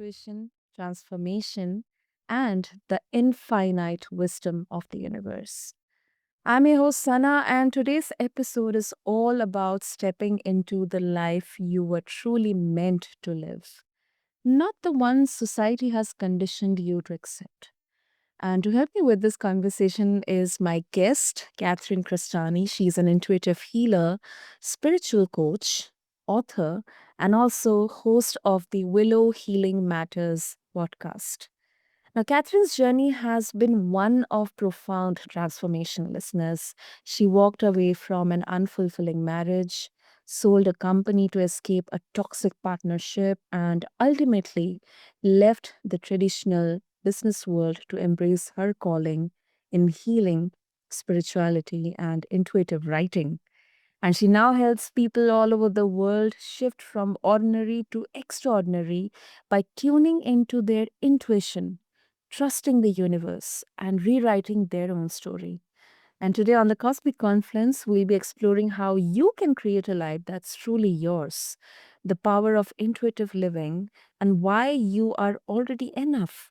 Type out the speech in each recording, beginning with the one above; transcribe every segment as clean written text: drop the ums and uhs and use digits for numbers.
intuition, transformation, and the infinite wisdom of the universe. I'm your host, Sana, and today's episode is all about stepping into the life you were truly meant to live, not the one society has conditioned you to accept. And to help me with this conversation is my guest, Catherine Crestani. She's an intuitive healer, spiritual coach, author, and also host of the Willow Healing Matters podcast. Now, Catherine's journey has been one of profound transformation, listeners. She walked away from an unfulfilling marriage, sold a company to escape a toxic partnership, and ultimately left the traditional business world to embrace her calling in healing, spirituality, and intuitive writing. And she now helps people all over the world shift from ordinary to extraordinary by tuning into their intuition, trusting the universe, and rewriting their own story. And today on the Cosmic Confluence, we'll be exploring how you can create a life that's truly yours, the power of intuitive living, and why you are already enough,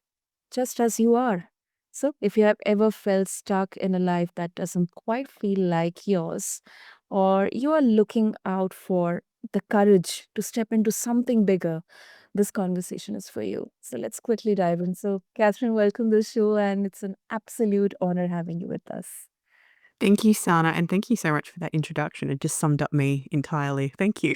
just as you are. So, if you have ever felt stuck in a life that doesn't quite feel like yours, or you are looking out for the courage to step into something bigger, this conversation is for you. So let's quickly dive in. So, Catherine, welcome to the show, and it's an absolute honor having you with us. Thank you, Sana, and thank you so much for that introduction. It just summed up me entirely. Thank you.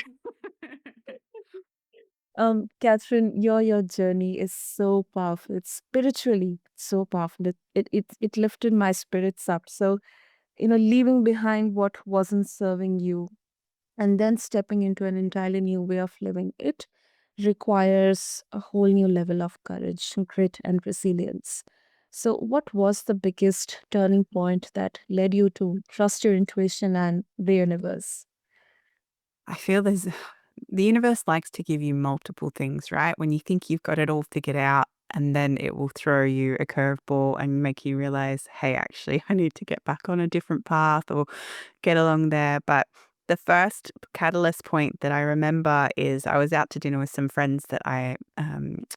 Catherine, your journey is so powerful. It's spiritually so powerful. It lifted my spirits up. So, leaving behind what wasn't serving you and then stepping into an entirely new way of living, it requires a whole new level of courage, grit, and resilience. So, what was the biggest turning point that led you to trust your intuition and the universe? I feel the universe likes to give you multiple things, right? When you think you've got it all figured out, and then it will throw you a curveball and make you realize, hey, actually, I need to get back on a different path or get along there. But the first catalyst point that I remember is I was out to dinner with some friends that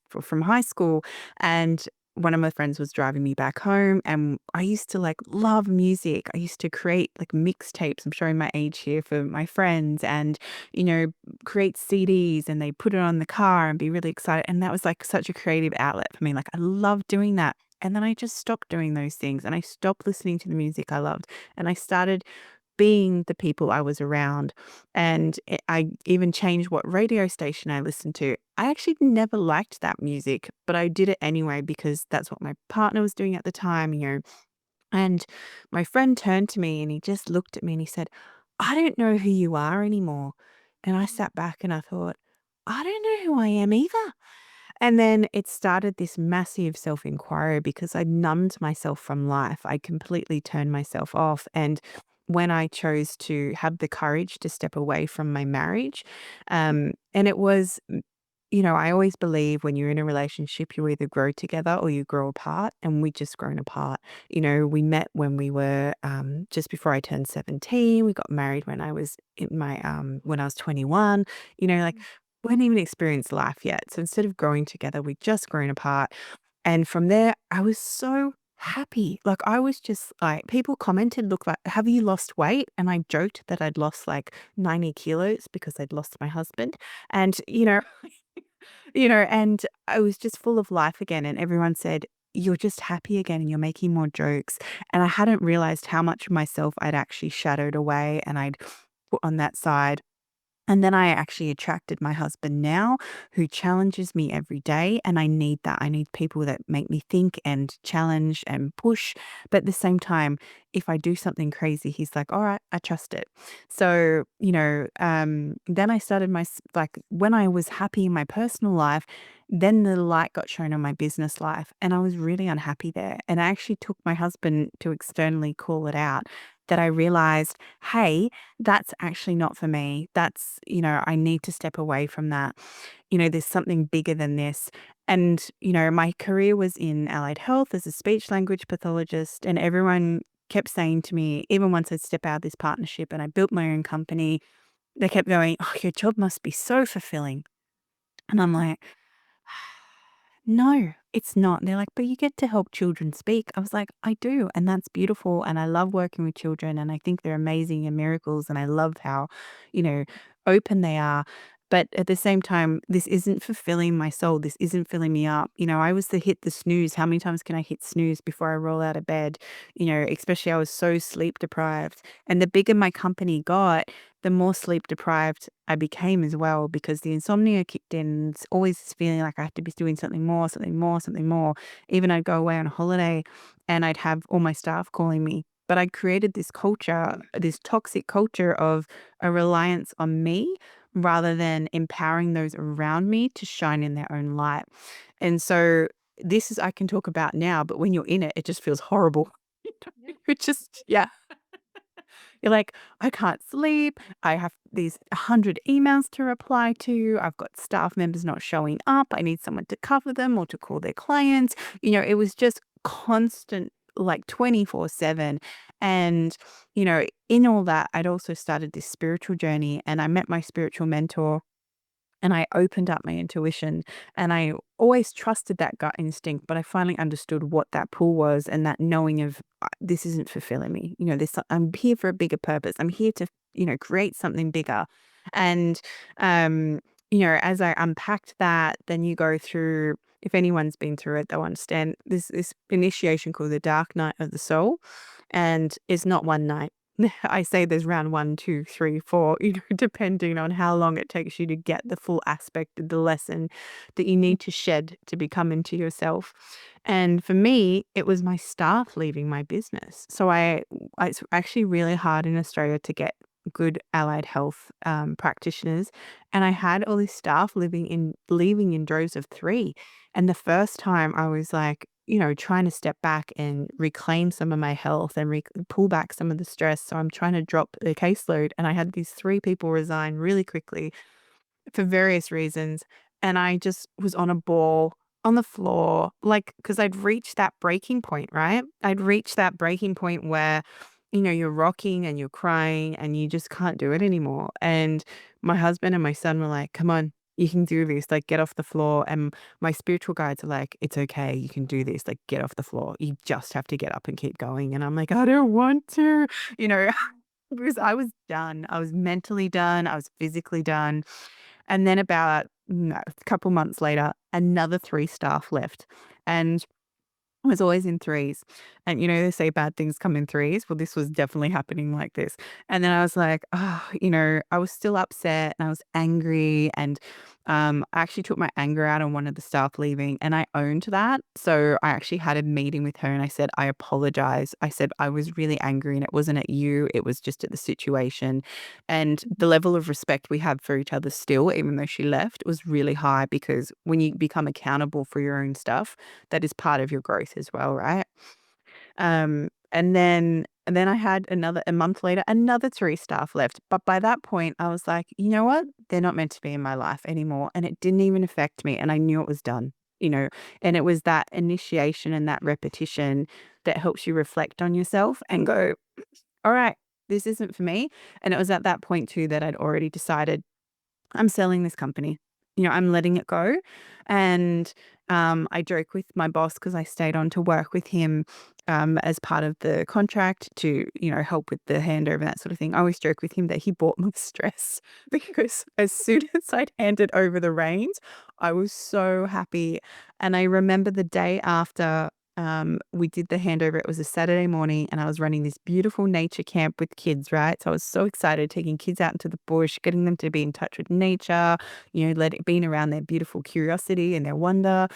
from high school, and one of my friends was driving me back home, and I used to like love music. I used to create like mixtapes. I'm showing my age here for my friends, and you know, create CDs, and they put it on the car and be really excited. And that was like such a creative outlet for me. Like I love doing that. And then I just stopped doing those things and I stopped listening to the music I loved. And I started being the people I was around. And I even changed what radio station I listened to. I actually never liked that music, but I did it anyway because that's what my partner was doing at the time, And my friend turned to me and he just looked at me and he said, I don't know who you are anymore. And I sat back and I thought, I don't know who I am either. And then it started this massive self inquiry because I numbed myself from life. I completely turned myself off. And when I chose to have the courage to step away from my marriage, and it was I always believe when you're in a relationship, you either grow together or you grow apart, and we just grown apart. We met when we were just before I turned 17. We got married when I was when I was 21. Like we hadn't even experienced life yet. So instead of growing together, we just grown apart. And from there, I was so happy. Like I was just like people commented, look, like, have you lost weight? And I joked that I'd lost like 90 kilos because I'd lost my husband. And and I was just full of life again, and everyone said, "You're just happy again and you're making more jokes." And I hadn't realized how much of myself I'd actually shadowed away and I'd put on that side. And then I actually attracted my husband now, who challenges me every day. And I need that. I need people that make me think and challenge and push. But at the same time, if I do something crazy, he's like, all right, I trust it. So, then I started like when I was happy in my personal life, then the light got shown on my business life. And I was really unhappy there. And I actually took my husband to externally call it out that I realized, hey, that's actually not for me. I need to step away from that. There's something bigger than this. And, my career was in allied health as a speech language pathologist, and everyone kept saying to me, even once I'd step out of this partnership and I built my own company, they kept going, oh, your job must be so fulfilling. And I'm like, no, it's not. And they're like, but you get to help children speak. I was like, I do. And that's beautiful. And I love working with children. And I think they're amazing and miracles. And I love how, you know, open they are. But at the same time, this isn't fulfilling my soul. This isn't filling me up. I was the hit the snooze. How many times can I hit snooze before I roll out of bed? Especially I was so sleep deprived. And the bigger my company got, the more sleep deprived I became as well because the insomnia kicked in. It's always this feeling like I have to be doing something more, something more, something more. Even I'd go away on holiday and I'd have all my staff calling me. But I'd created this culture, this toxic culture of a reliance on me rather than empowering those around me to shine in their own light. And so this is I can talk about now, but when you're in it, it just feels horrible. Yeah. It just, yeah. You're like, I can't sleep. I have these 100 emails to reply to. I've got staff members not showing up. I need someone to cover them or to call their clients. It was just constant, like 24/7. And, in all that, I'd also started this spiritual journey and I met my spiritual mentor and I opened up my intuition and I always trusted that gut instinct, but I finally understood what that pull was and that knowing of this isn't fulfilling me. I'm here for a bigger purpose. I'm here to, create something bigger. And, um, as I unpacked that, then you go through, if anyone's been through it, they'll understand this initiation called the dark night of the soul. And it's not one night. I say there's round 1, 2, 3, 4, depending on how long it takes you to get the full aspect of the lesson that you need to shed to become into yourself. And for me, it was my staff leaving my business. So it's actually really hard in Australia to get good allied health practitioners. And I had all this staff leaving in droves of 3. And the first time I was like, trying to step back and reclaim some of my health and pull back some of the stress. So I'm trying to drop the caseload. And I had these 3 people resign really quickly for various reasons. And I just was on a ball on the floor, like, because I'd reached that breaking point, right? I'd reached that breaking point where, you're rocking and you're crying and you just can't do it anymore. And my husband and my son were like, come on, you can do this, like, get off the floor. And my spiritual guides are like, it's okay, you can do this, like, get off the floor. You just have to get up and keep going. And I'm like, I don't want to, you know, because I was done. I was mentally done. I was physically done. And then about a couple months later, another 3 staff left. And was always in threes. And, they say bad things come in threes. Well, this was definitely happening like this. And then I was like, oh, I was still upset and I was angry. And I actually took my anger out on one of the staff leaving and I owned that. So I actually had a meeting with her and I said, I apologize. I said, I was really angry and it wasn't at you. It was just at the situation. And the level of respect we have for each other still, even though she left, was really high because when you become accountable for your own stuff, that is part of your growth as well, right? And then I had a month later, another 3 staff left. But by that point, I was like, you know what? They're not meant to be in my life anymore. And it didn't even affect me. And I knew it was done, you know, and it was that initiation and that repetition that helps you reflect on yourself and go, all right, this isn't for me. And it was at that point too that I'd already decided I'm selling this company. I'm letting it go. And I joke with my boss because I stayed on to work with him as part of the contract to, help with the handover and that sort of thing. I always joke with him that he bought my stress because as soon as I'd handed over the reins, I was so happy. And I remember the day after we did the handover. It was a Saturday morning and I was running this beautiful nature camp with kids, right? So I was so excited taking kids out into the bush, getting them to be in touch with nature, being around their beautiful curiosity and their wonder.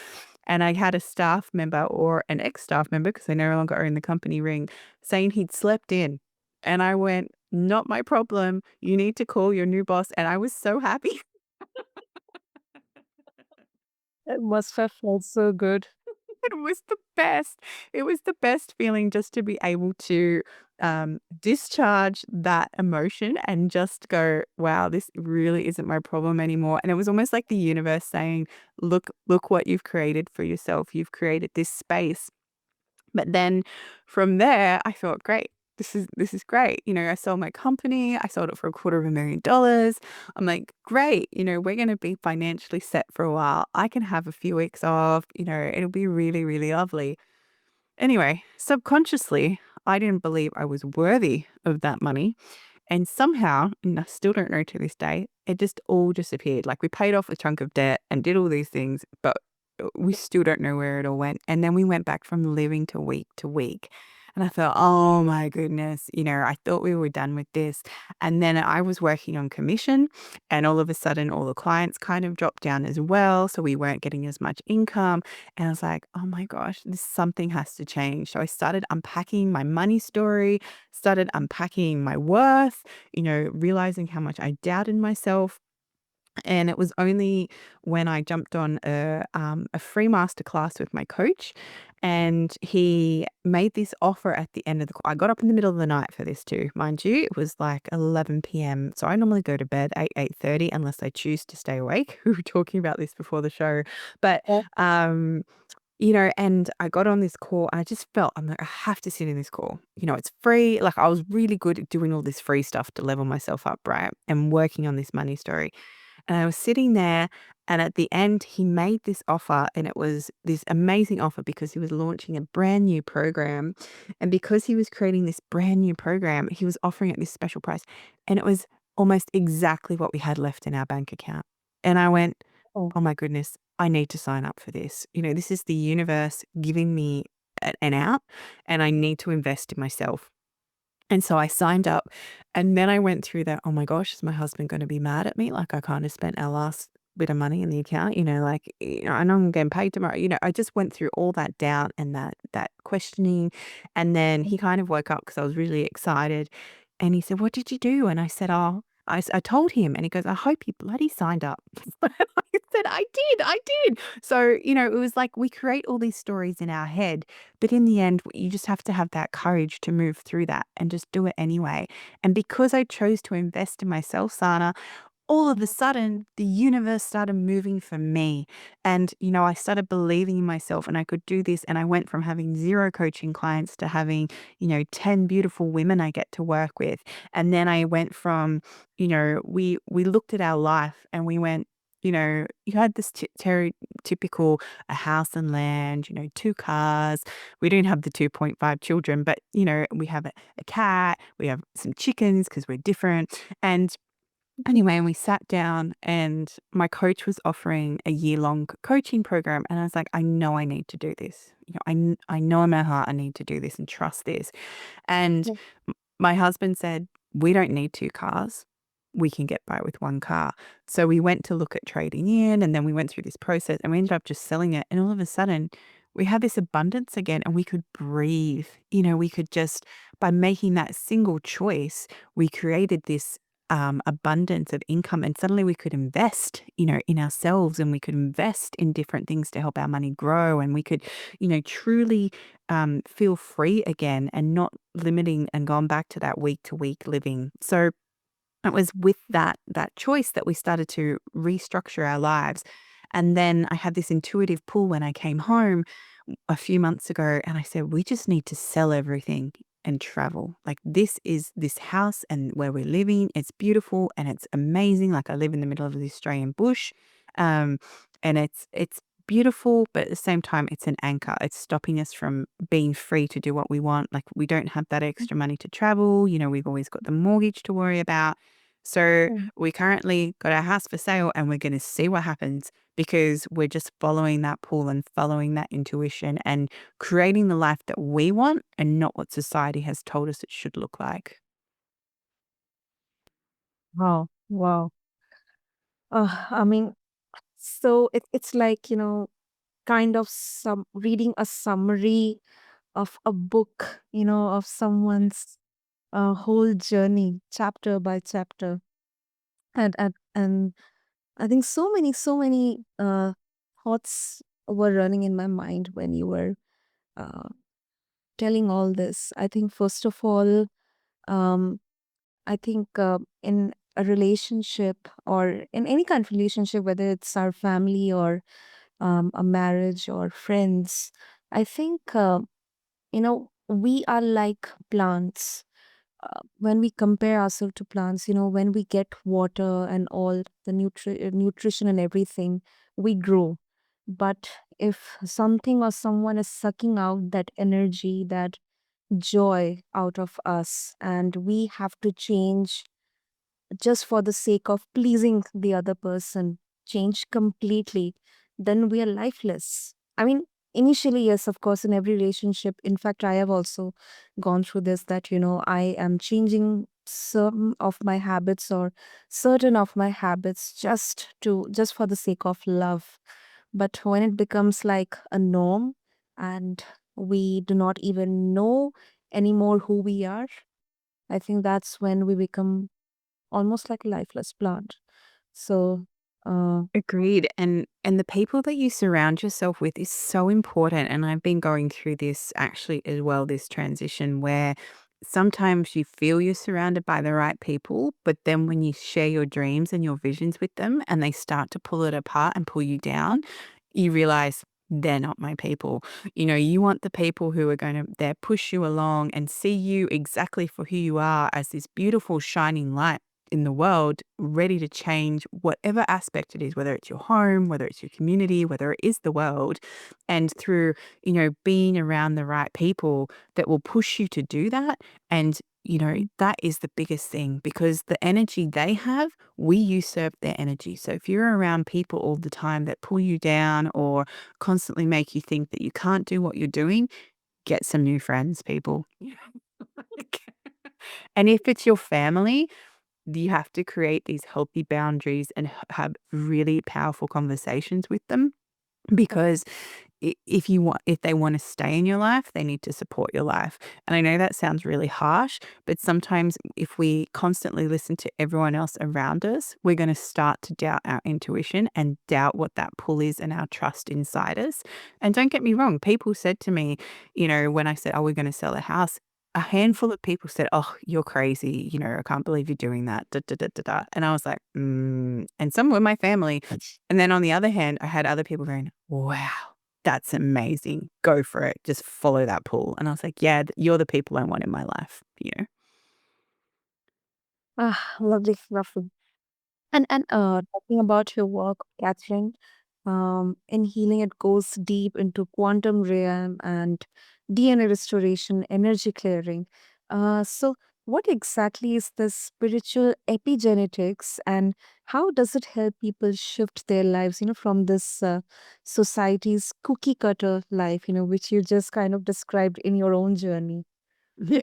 And I had a staff member or an ex-staff member, because I no longer own the company, ring saying he'd slept in. And I went, not my problem. You need to call your new boss. And I was so happy. It must have felt so good. It was the best. It was the best feeling just to be able to discharge that emotion and just go, wow, this really isn't my problem anymore. And it was almost like the universe saying, look what you've created for yourself. You've created this space. But then from there, I thought, great. this is great. I sold my company. I sold it for $250,000. I'm like, great. We're going to be financially set for a while. I can have a few weeks off. It'll be really, really lovely. Anyway, subconsciously, I didn't believe I was worthy of that money. And somehow, and I still don't know to this day, it just all disappeared. Like we paid off a chunk of debt and did all these things, but we still don't know where it all went. And then we went back from living to week to week. And I thought, oh my goodness, I thought we were done with this. And then I was working on commission, and all of a sudden, all the clients kind of dropped down as well. So we weren't getting as much income. And I was like, oh my gosh, something has to change. So I started unpacking my money story, started unpacking my worth, realizing how much I doubted myself. And it was only when I jumped on a free masterclass with my coach, and he made this offer at the end of the I got up in the middle of the night for this too, mind you. It was like 11 p.m. So I normally go to bed 8:30 unless I choose to stay awake. We were talking about this before the show. But Yeah. and I got on this call and I just felt, I'm like, I have to sit in this call. It's free. Like I was really good at doing all this free stuff to level myself up, right? And working on this money story. And I was sitting there, and at the end, he made this offer, and it was this amazing offer because he was launching a brand new program. And because he was creating this brand new program, he was offering it this special price. And it was almost exactly what we had left in our bank account. And I went, Oh, oh my goodness, I need to sign up for this. This is the universe giving me an out, and I need to invest in myself. And so I signed up, and then I went through that, "Oh my gosh, is my husband gonna be mad at me? Like, I kinda spent our last bit of money in the account, like, I know I'm getting paid tomorrow." I just went through all that doubt and that questioning, and then he kind of woke up because I was really excited, and he said, "What did you do?" And I said, "Oh," I told him, and he goes, "I hope you bloody signed up." I said, I did." So, it was like we create all these stories in our head, but in the end, you just have to have that courage to move through that and just do it anyway. And because I chose to invest in myself, Sana, all of a sudden the universe started moving for me. And, I started believing in myself and I could do this. And I went from having zero coaching clients to having, 10 beautiful women I get to work with. And then I went from, we looked at our life and we went, you had this typical a house and land, two cars. We don't have the 2.5 children, but, we have a cat, we have some chickens because we're different. And anyway, and we sat down and my coach was offering a year-long coaching program, and I was like, "I know I need to do this. I know in my heart I need to do this and trust this." And yeah. my husband said, "We don't need 2 cars. We can get by with 1 car." So we went to look at trading in, and then we went through this process, and we ended up just selling it, and all of a sudden, we had this abundance again, and we could breathe. We could just by making that single choice, we created this, abundance of income, and suddenly we could invest, in ourselves, and we could invest in different things to help our money grow, and we could, truly feel free again and not limiting and going back to that week to week living. So it was with that choice that we started to restructure our lives. And then I had this intuitive pull when I came home a few months ago and I said, we just need to sell everything and travel. Like this is this house and where we're living. It's beautiful and it's amazing. Like I live in the middle of the Australian bush. Um, and it's beautiful, but at the same time, it's an anchor. It's stopping us from being free to do what we want. Like we don't have that extra money to travel. We've always got the mortgage to worry about. So Mm. we currently got our house for sale and we're going to see what happens because we're just following that pull and following that intuition and creating the life that we want and not what society has told us it should look like. Wow. Wow. I mean, so it's like, kind of some reading a summary of a book, of someone's whole journey, chapter by chapter. And I think so many thoughts were running in my mind when you were uh, telling all this. I think first of all, um, I think in a relationship or in any kind of relationship, whether it's our family or a marriage or friends, I think we are like plants. When we compare ourselves to plants, when we get water and all the nutrition and everything, we grow. But if something or someone is sucking out that energy, that joy out of us, and we have to change just for the sake of pleasing the other person, change completely, then we are lifeless. I mean, initially, yes, of course, in every relationship. In fact, I have also gone through this, that, I am changing some of my habits or certain of my habits just for the sake of love. But when it becomes like a norm and we do not even know anymore who we are, I think that's when we become almost like a lifeless plant. So, uh, Agreed. And the people that you surround yourself with is so important. And I've been going through this actually as well, this transition where sometimes you feel you're surrounded by the right people, but then when you share your dreams and your visions with them and they start to pull it apart and pull you down, you realize they're not my people. You know, you want the people who are going to there push you along and see you exactly for who you are as this beautiful shining light in the world, ready to change whatever aspect it is, whether it's your home, whether it's your community, whether it is the world. And through, being around the right people that will push you to do that. And, that is the biggest thing because the energy they have, we usurp their energy. So if you're around people all the time that pull you down or constantly make you think that you can't do what you're doing, get some new friends, people. And if it's your family, you have to create these healthy boundaries and have really powerful conversations with them because if they want to stay in your life, they need to support your life. And I know that sounds really harsh, but sometimes if we constantly listen to everyone else around us, we're going to start to doubt our intuition and doubt what that pull is and our trust inside us. And don't get me wrong, people said to me, when I said, "Oh, we're going to sell a house," a handful of people said, "Oh, you're crazy. I can't believe you're doing that." Da, da, da, da, da. And I was like, And some were my family. And then on the other hand, I had other people going, "Wow, that's amazing. Go for it. Just follow that pull." And I was like, "Yeah, you're the people I want in my life." lovely, lovely. And talking about your work, Catherine, in healing, it goes deep into quantum realm and DNA restoration, energy clearing. So, what exactly is this spiritual epigenetics, and how does it help people shift their lives? From this society's cookie cutter life, which you just kind of described in your own journey. Yeah,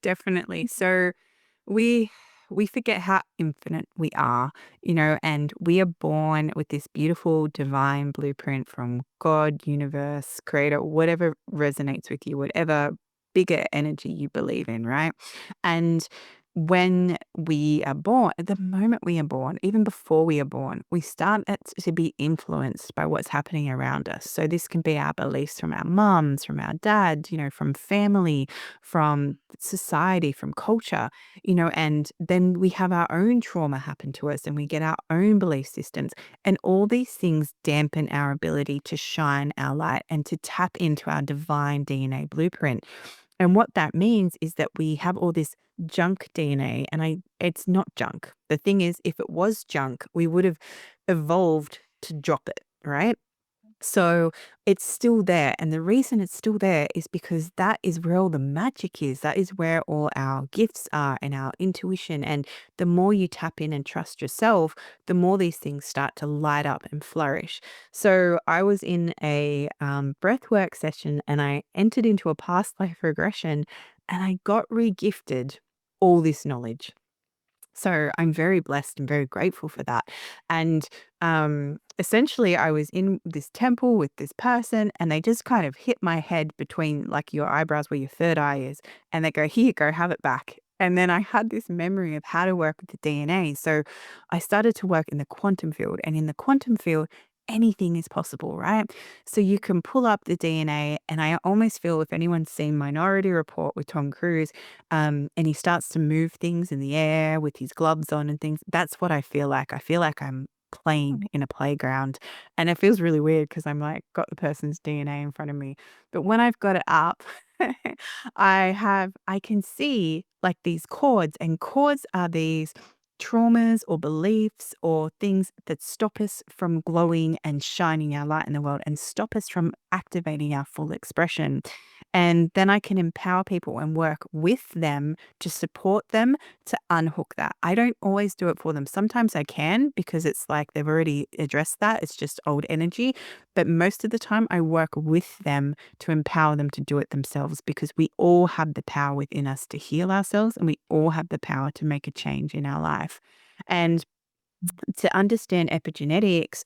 definitely. So we we forget how infinite we are, and we are born with this beautiful divine blueprint from God, universe, creator, whatever resonates with you, whatever bigger energy you believe in, right? And when we are born, at the moment we are born, even before we are born, we start to be influenced by what's happening around us. So this can be our beliefs from our mums, from our dad, from family, from society, from culture, and then we have our own trauma happen to us and we get our own belief systems. And all these things dampen our ability to shine our light and to tap into our divine DNA blueprint. And what that means is that we have all this junk DNA and it's not junk. The thing is, if it was junk, we would have evolved to drop it, right? So it's still there. And the reason it's still there is because that is where all the magic is. That is where all our gifts are and our intuition. And the more you tap in and trust yourself, the more these things start to light up and flourish. So I was in a breathwork session and I entered into a past life regression and I got regifted all this knowledge. So I'm very blessed and very grateful for that. And essentially, I was in this temple with this person, and they just kind of hit my head between like your eyebrows where your third eye is, and they go, "Here, go, have it back." And then I had this memory of how to work with the DNA. So I started to work in the quantum field, and in the quantum field, anything is possible, right? So you can pull up the DNA, and I almost feel if anyone's seen Minority Report with Tom Cruise, and he starts to move things in the air with his gloves on and things. That's what I feel like. I feel like I'm playing in a playground. And it feels really weird because I'm like got the person's DNA in front of me. But when I've got it up, I can see like these cords, and cords are these traumas or beliefs or things that stop us from glowing and shining our light in the world and stop us from activating our full expression. And then I can empower people and work with them to support them to unhook that. I don't always do it for them. Sometimes I can because it's like they've already addressed that. It's just old energy. But most of the time, I work with them to empower them to do it themselves because we all have the power within us to heal ourselves and we all have the power to make a change in our life. And to understand epigenetics,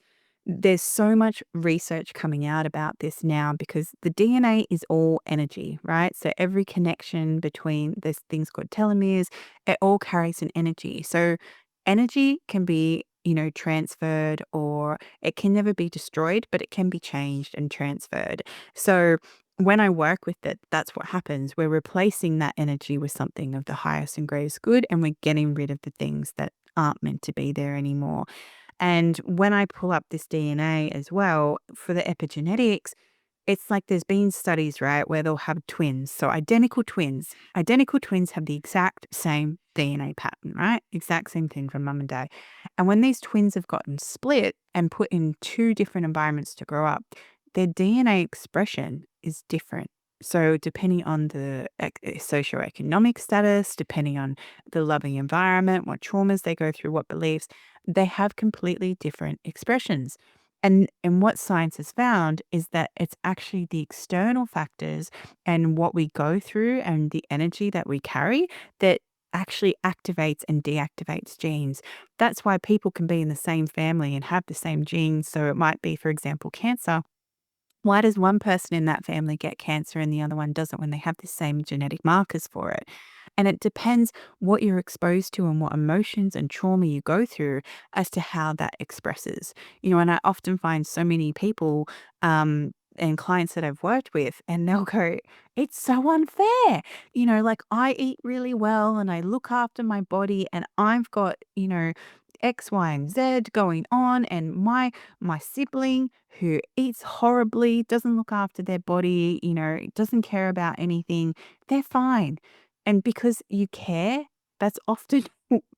there's so much research coming out about this now because the DNA is all energy, right? So every connection between there's things called telomeres, it all carries an energy. So energy can be, transferred or it can never be destroyed, but it can be changed and transferred. So when I work with it, that's what happens. We're replacing that energy with something of the highest and greatest good, and we're getting rid of the things that aren't meant to be there anymore. And when I pull up this DNA as well for the epigenetics, it's like there's been studies, right, where they'll have twins. So identical twins. Identical twins have the exact same DNA pattern, right? Exact same thing from mum and dad. And when these twins have gotten split and put in two different environments to grow up, their DNA expression is different. So depending on the socioeconomic status, depending on the loving environment, what traumas they go through, what beliefs, they have completely different expressions. And what science has found is that it's actually the external factors and what we go through and the energy that we carry that actually activates and deactivates genes. That's why people can be in the same family and have the same genes. So it might be, for example, cancer. Why does one person in that family get cancer and the other one doesn't when they have the same genetic markers for it? And it depends what you're exposed to and what emotions and trauma you go through as to how that expresses. And I often find so many people and clients that I've worked with, and they'll go, it's so unfair. Like I eat really well and I look after my body and I've got, X, Y, and Z going on, and my sibling who eats horribly, doesn't look after their body, doesn't care about anything, they're fine. And because you care, that's often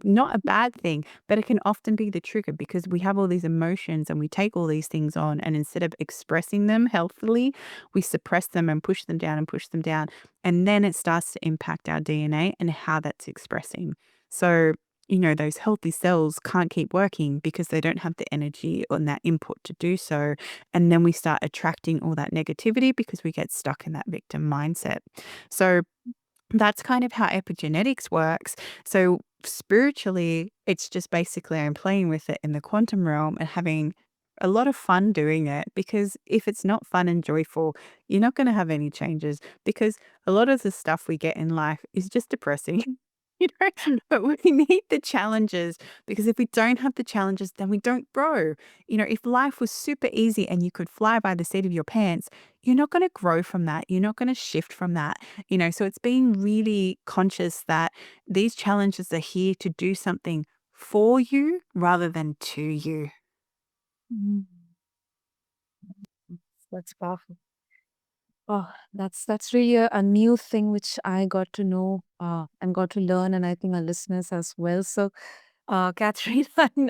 not a bad thing, but it can often be the trigger because we have all these emotions and we take all these things on. And instead of expressing them healthily, we suppress them and push them down and push them down. And then it starts to impact our DNA and how that's expressing. So, those healthy cells can't keep working because they don't have the energy and that input to do so. And then we start attracting all that negativity because we get stuck in that victim mindset. So, that's kind of how epigenetics works. So spiritually, it's just basically I'm playing with it in the quantum realm and having a lot of fun doing it because if it's not fun and joyful, you're not going to have any changes because a lot of the stuff we get in life is just depressing. But we need the challenges because if we don't have the challenges, then we don't grow. If life was super easy and you could fly by the seat of your pants, you're not going to grow from that. You're not going to shift from that. So it's being really conscious that these challenges are here to do something for you rather than to you. Mm, that's powerful. Oh, that's really a new thing which I got to know and got to learn, and I think our listeners as well. So, Catherine,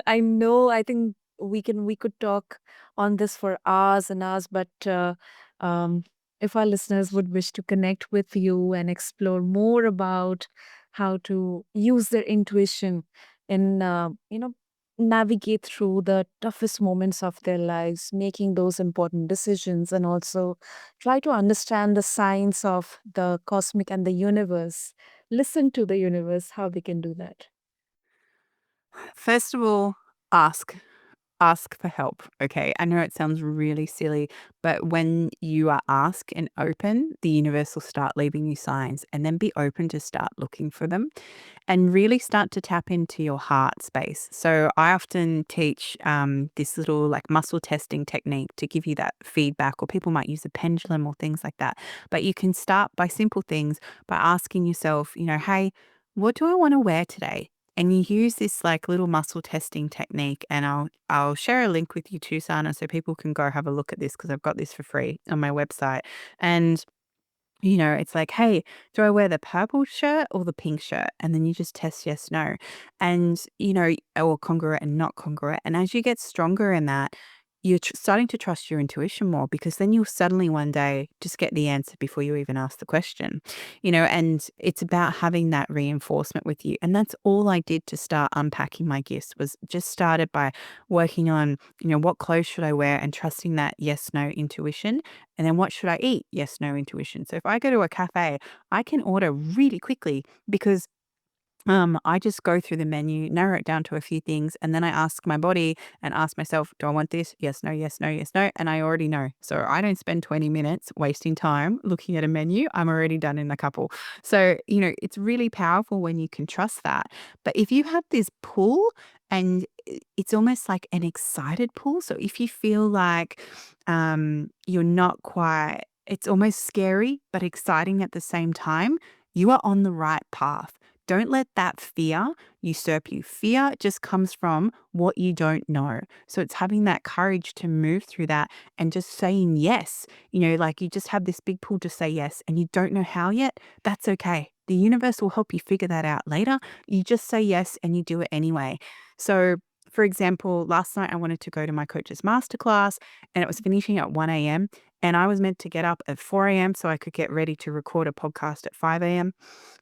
I know I think we could talk on this for hours and hours, but um, if our listeners would wish to connect with you and explore more about how to use their intuition in navigate through the toughest moments of their lives, making those important decisions, and also try to understand the science of the cosmic and the universe, listen to the universe, how we can do that. First of all, ask. Ask for help, okay? I know it sounds really silly, but when you are asked and open, the universe will start leaving you signs and then be open to start looking for them and really start to tap into your heart space. So I often teach this little like muscle testing technique to give you that feedback, or people might use a pendulum or things like that. But you can start by simple things by asking yourself, hey, what do I want to wear today? And you use this like little muscle testing technique, and I'll share a link with you too, Sana, so people can go have a look at this because I've got this for free on my website. And It's like, "Hey, do I wear the purple shirt or the pink shirt?" And then you just test yes, no. And, or congruent and not congruent. And as you get stronger in that, you're starting to trust your intuition more because then you'll suddenly one day just get the answer before you even ask the question, and it's about having that reinforcement with you. And that's all I did to start unpacking my gifts was just started by working on, what clothes should I wear and trusting that yes, no intuition and then what should I eat? Yes, no intuition. So if I go to a cafe, I can order really quickly because I just go through the menu, narrow it down to a few things, and then I ask my body and ask myself, do I want this? Yes, no, yes, no, yes, no. And I already know. So I don't spend 20 minutes wasting time looking at a menu. I'm already done in a couple. So, it's really powerful when you can trust that. But if you have this pull and it's almost like an excited pull. So if you feel like you're not quite, it's almost scary, but exciting at the same time, you are on the right path. Don't let that fear usurp you. Fear just comes from what you don't know. So it's having that courage to move through that and just saying yes. Like you just have this big pull to say yes and you don't know how yet. That's okay. The universe will help you figure that out later. You just say yes and you do it anyway. So, for example, last night I wanted to go to my coach's masterclass and it was finishing at 1 a.m. And I was meant to get up at 4 a.m. so I could get ready to record a podcast at 5 a.m.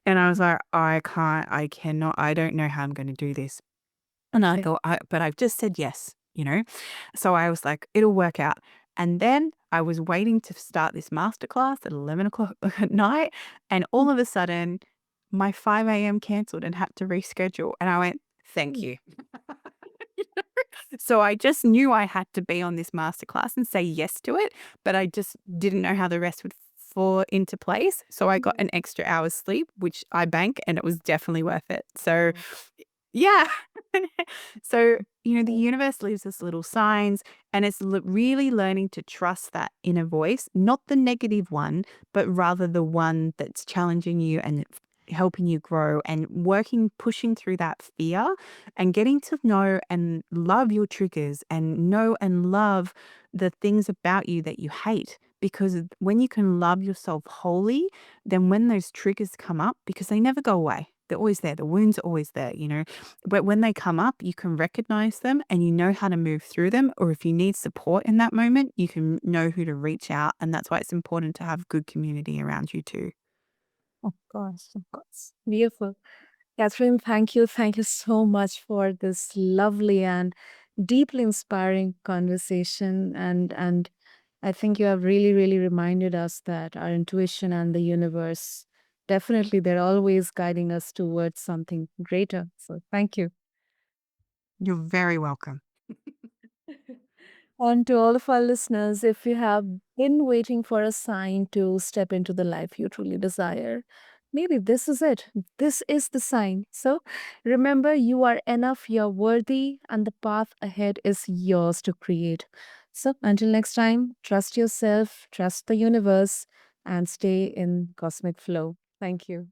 And I was like, "I can't, I cannot, I don't know how I'm gonna do this." And I thought, but I've just said yes. So I was like, "It'll work out." And then I was waiting to start this masterclass at 11 o'clock at night, and all of a sudden, my 5 a.m. canceled and had to reschedule, and I went, "Thank you." So I just knew I had to be on this masterclass and say yes to it, but I just didn't know how the rest would fall into place. So I got an extra hour's sleep, which I bank, and it was definitely worth it. So yeah. So, the universe leaves us little signs, and it's really learning to trust that inner voice, not the negative one, but rather the one that's challenging you and helping you grow and pushing through that fear and getting to know and love your triggers and know and love the things about you that you hate. Because when you can love yourself wholly, then when those triggers come up, because they never go away, they're always there. The wounds are always there. But when they come up, you can recognize them and you know how to move through them. Or if you need support in that moment, you can know who to reach out. And that's why it's important to have good community around you too. Of course, of course. Beautiful. Catherine, thank you. Thank you so much for this lovely and deeply inspiring conversation. And I think you have really, really reminded us that our intuition and the universe definitely they're always guiding us towards something greater. So thank you. You're very welcome. And to all of our listeners, if you have been waiting for a sign to step into the life you truly desire, maybe this is it. This is the sign. So remember, you are enough, you're worthy, and the path ahead is yours to create. So until next time, trust yourself, trust the universe, and stay in cosmic flow. Thank you.